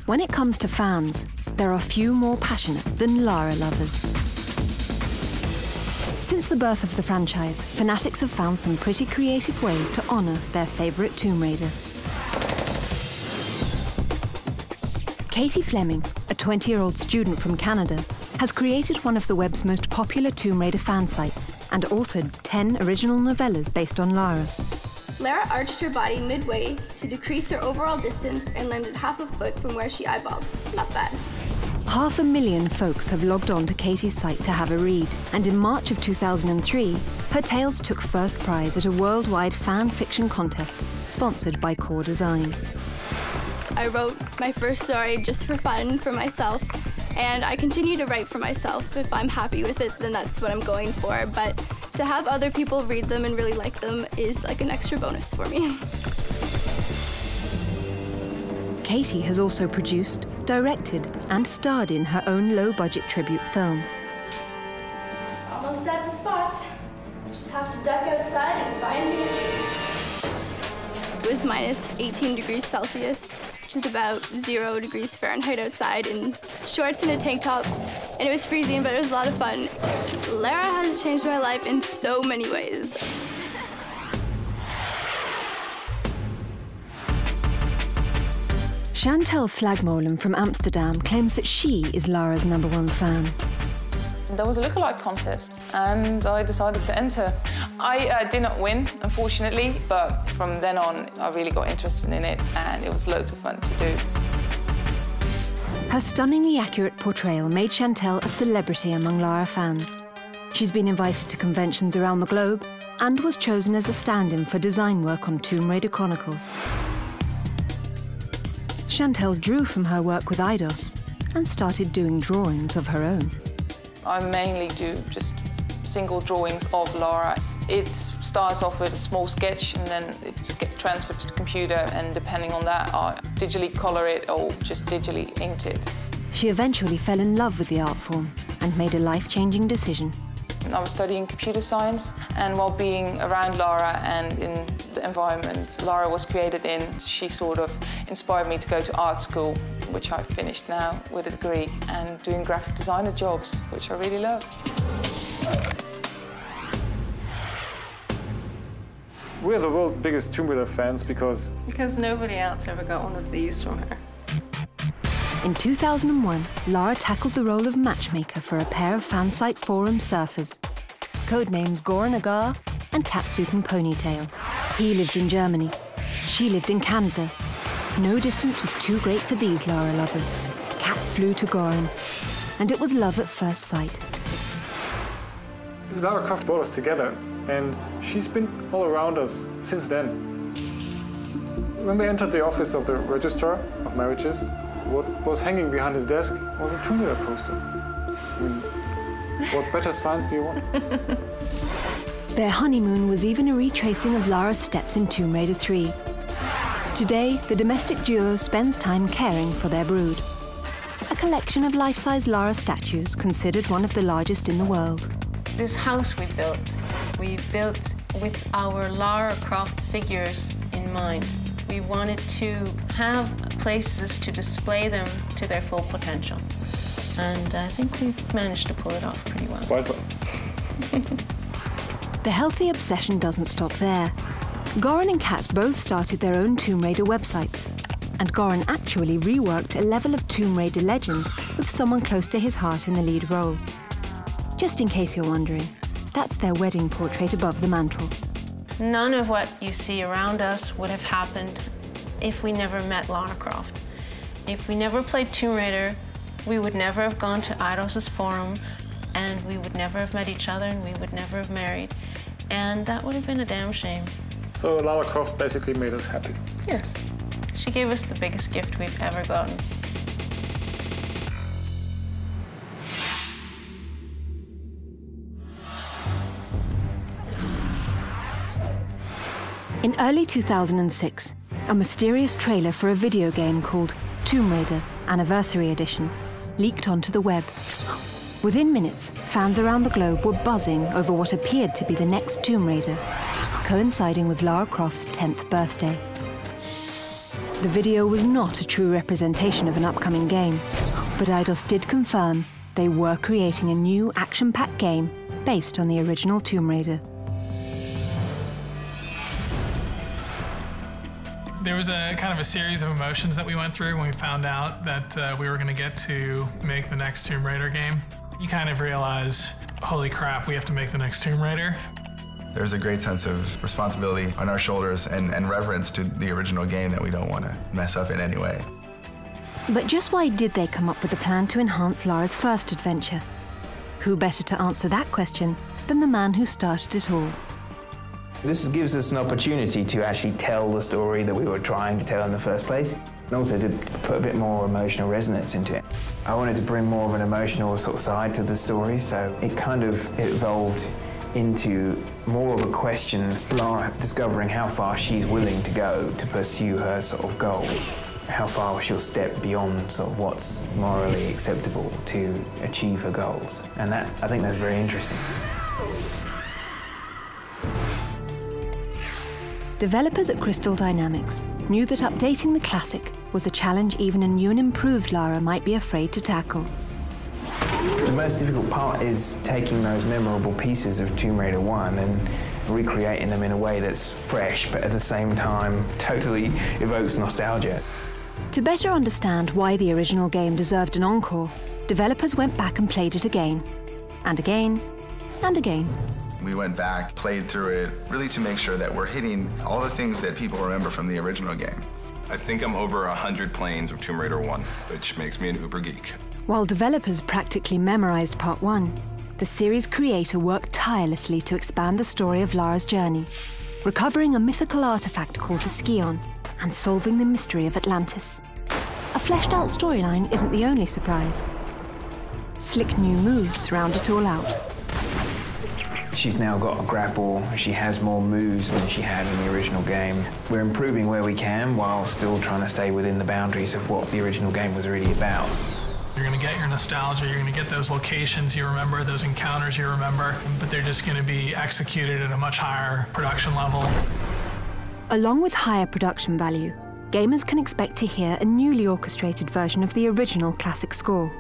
When it comes to fans, there are few more passionate than Lara lovers. Since the birth of the franchise, fanatics have found some pretty creative ways to honour their favourite Tomb Raider. Katie Fleming, a 20-year-old student from Canada, has created one of the web's most popular Tomb Raider fan sites and authored 10 original novellas based on Lara. Lara arched her body midway to decrease her overall distance and landed half a foot from where she eyeballed. Not bad. 500,000 folks have logged on to Katie's site to have a read, and in March of 2003, her tales took first prize at a worldwide fan fiction contest sponsored by Core Design. I wrote my first story just for fun, for myself, and I continue to write for myself. If I'm happy with it, then that's what I'm going for, but to have other people read them and really like them is like an extra bonus for me. Katie has also produced, directed, and starred in her own low-budget tribute film. Almost at the spot. Just have to duck outside and find the entrance. It was minus 18 degrees Celsius, which is about 0 degrees Fahrenheit outside, in shorts and a tank top. And it was freezing, but it was a lot of fun. Lara has changed my life in so many ways. Chantal Slagmolen from Amsterdam claims that she is Lara's #1 fan. There was a lookalike contest and I decided to enter. I did not win, unfortunately, but from then on I really got interested in it and it was loads of fun to do. Her stunningly accurate portrayal made Chantal a celebrity among Lara fans. She's been invited to conventions around the globe and was chosen as a stand-in for design work on Tomb Raider Chronicles. Chantal drew from her work with Eidos and started doing drawings of her own. I mainly do just single drawings of Lara. It starts off with a small sketch and then it gets transferred to the computer, and depending on that, I digitally colour it or just digitally ink it. She eventually fell in love with the art form and made a life-changing decision. I was studying computer science, and while being around Lara and in the environment Lara was created in, she sort of inspired me to go to art school, which I finished now with a degree, and doing graphic designer jobs, which I really love. We're the world's biggest Tomb Raider fans because nobody else ever got one of these from her. In 2001, Lara tackled the role of matchmaker for a pair of fansite forum surfers, codenames Goran Agar and Catsuit and Ponytail. He lived in Germany, she lived in Canada. No distance was too great for these Lara lovers. Cat flew to Goran, and it was love at first sight. Lara Croft brought us together, and she's been all around us since then. When we entered the office of the Registrar of Marriages, what was hanging behind his desk was a Tomb Raider poster. I mean, what better signs do you want? Their honeymoon was even a retracing of Lara's steps in Tomb Raider 3. Today, the domestic duo spends time caring for their brood. A collection of life-size Lara statues considered one of the largest in the world. This house we built with our Lara Croft figures in mind. We wanted to have places to display them to their full potential. And I think we've managed to pull it off pretty well. Quite well. The healthy obsession doesn't stop there. Goran and Kat both started their own Tomb Raider websites, and Goran actually reworked a level of Tomb Raider legend with someone close to his heart in the lead role. Just in case you're wondering, that's their wedding portrait above the mantel. None of what you see around us would have happened if we never met Lara Croft. If we never played Tomb Raider, we would never have gone to Eidos' forum, and we would never have met each other, and we would never have married. And that would have been a damn shame. So Lara Croft basically made us happy. Yes. She gave us the biggest gift we've ever gotten. In early 2006, a mysterious trailer for a video game called Tomb Raider Anniversary Edition leaked onto the web. Within minutes, fans around the globe were buzzing over what appeared to be the next Tomb Raider, coinciding with Lara Croft's 10th birthday. The video was not a true representation of an upcoming game, but Eidos did confirm they were creating a new action-packed game based on the original Tomb Raider. There was a kind of a series of emotions that we went through when we found out that we were going to get to make the next Tomb Raider game. You kind of realize, holy crap, we have to make the next Tomb Raider. There's a great sense of responsibility on our shoulders and reverence to the original game that we don't want to mess up in any way. But just why did they come up with a plan to enhance Lara's first adventure? Who better to answer that question than the man who started it all? This gives us an opportunity to actually tell the story that we were trying to tell in the first place, and also to put a bit more emotional resonance into it. I wanted to bring more of an emotional sort of side to the story, so it kind of evolved into more of a question, Lara discovering how far she's willing to go to pursue her sort of goals, how far she'll step beyond sort of what's morally acceptable to achieve her goals. And that, I think that's very interesting. Developers at Crystal Dynamics knew that updating the classic was a challenge even a new and improved Lara might be afraid to tackle. The most difficult part is taking those memorable pieces of Tomb Raider 1 and recreating them in a way that's fresh, but at the same time totally evokes nostalgia. To better understand why the original game deserved an encore, developers went back and played it again, and again, and again. We went back, played through it, really to make sure that we're hitting all the things that people remember from the original game. I think I'm over 100 planes of Tomb Raider 1, which makes me an uber geek. While developers practically memorized Part 1, the series creator worked tirelessly to expand the story of Lara's journey, recovering a mythical artifact called the Scion and solving the mystery of Atlantis. A fleshed-out storyline isn't the only surprise. Slick new moves round it all out. She's now got a grapple, she has more moves than she had in the original game. We're improving where we can while still trying to stay within the boundaries of what the original game was really about. You're going to get your nostalgia, you're going to get those locations you remember, those encounters you remember, but they're just going to be executed at a much higher production level. Along with higher production value, gamers can expect to hear a newly orchestrated version of the original classic score.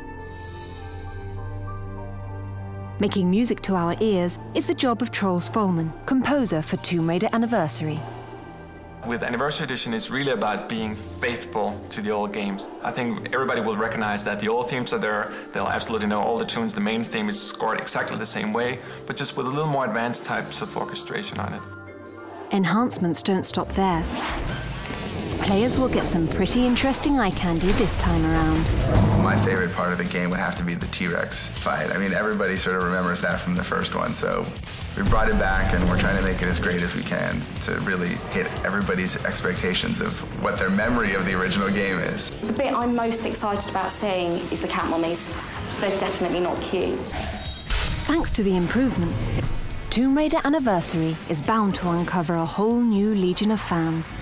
Making music to our ears is the job of Troels Folman, composer for Tomb Raider Anniversary. With Anniversary Edition, it's really about being faithful to the old games. I think everybody will recognize that the old themes are there. They'll absolutely know all the tunes. The main theme is scored exactly the same way, but just with a little more advanced types of orchestration on it. Enhancements don't stop there. Players will get some pretty interesting eye candy this time around. My favorite part of the game would have to be the T-Rex fight. I mean, everybody sort of remembers that from the first one, so we brought it back and we're trying to make it as great as we can to really hit everybody's expectations of what their memory of the original game is. The bit I'm most excited about seeing is the cat mummies. They're definitely not cute. Thanks to the improvements, Tomb Raider Anniversary is bound to uncover a whole new legion of fans.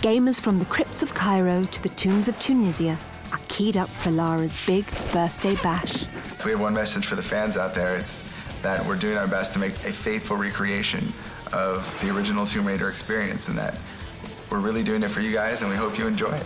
Gamers from the crypts of Cairo to the tombs of Tunisia are keyed up for Lara's big birthday bash. If we have one message for the fans out there, it's that we're doing our best to make a faithful recreation of the original Tomb Raider experience, and that we're really doing it for you guys, and we hope you enjoy it.